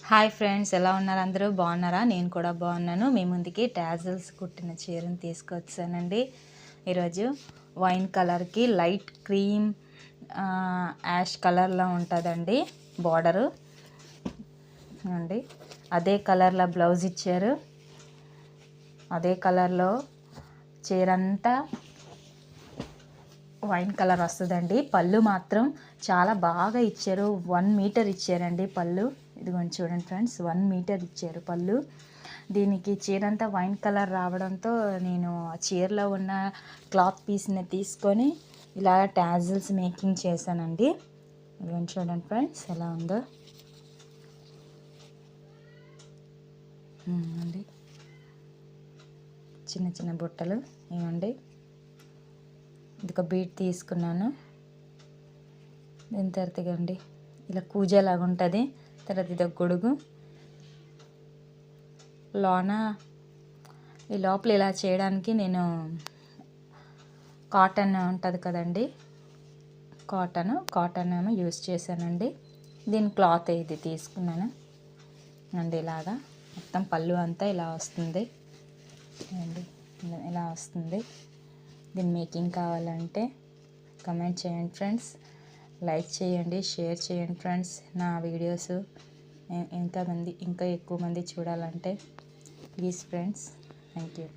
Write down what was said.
Hi friends, ఎలా ఉన్నారు? అందరూ బాగున్నారా? నేను కూడా బాగున్నాను. మీ ముందుకి టాజిల్స్ కుట్టిన చీరను తీసుకొచ్చానండి. ఈరోజు వైన్ కలర్కి లైట్ క్రీమ్ యాష్ కలర్లో ఉంటుందండి బార్డరు అండి. అదే కలర్లో బ్లౌజ్ ఇచ్చారు. అదే కలర్లో చీర అంతా వైన్ కలర్ వస్తుందండి. పళ్ళు మాత్రం చాలా బాగా ఇచ్చారు. 1 మీటర్ ఇచ్చారండి పళ్ళు. ఇదిగోండి చూడండి ఫ్రెండ్స్, 1 మీటర్ ఇచ్చారు పళ్ళు. దీనికి చీర అంతా వైన్ కలర్ రావడంతో నేను చీరలో ఉన్న క్లాత్ పీస్ని తీసుకొని ఇలా టాజిల్స్ మేకింగ్ చేశానండి. ఇదిగోండి చూడండి ఫ్రెండ్స్ ఎలా ఉందో అండి. చిన్న చిన్న బుట్టలు ఇవ్వండి. ఇది ఒక బీట్ తీసుకున్నాను. దీని తర్వాత అండి ఇలా కూజాలాగా ఉంటుంది. తర్వాత ఇది ఒక గొడుగు. ఈ లోపల ఇలా చేయడానికి నేను కాటన్ ఉంటుంది కదండి, కాటన్ ఏమో యూస్ చేశానండి. దీని క్లాత్ ఇది తీసుకున్నాను అండి. ఇలాగా మొత్తం పళ్ళు అంతా ఇలా వస్తుంది అండి. ఇలా వస్తుంది. దీని మేకింగ్ కావాలంటే కమెంట్ చేయండి ఫ్రెండ్స్, లైక్ చేయండి, షేర్ చేయండి ఫ్రెండ్స్. నా వీడియోస్ ఇంకా ఎక్కువ మంది చూడాలంటే ప్లీజ్ ఫ్రెండ్స్. Thank you.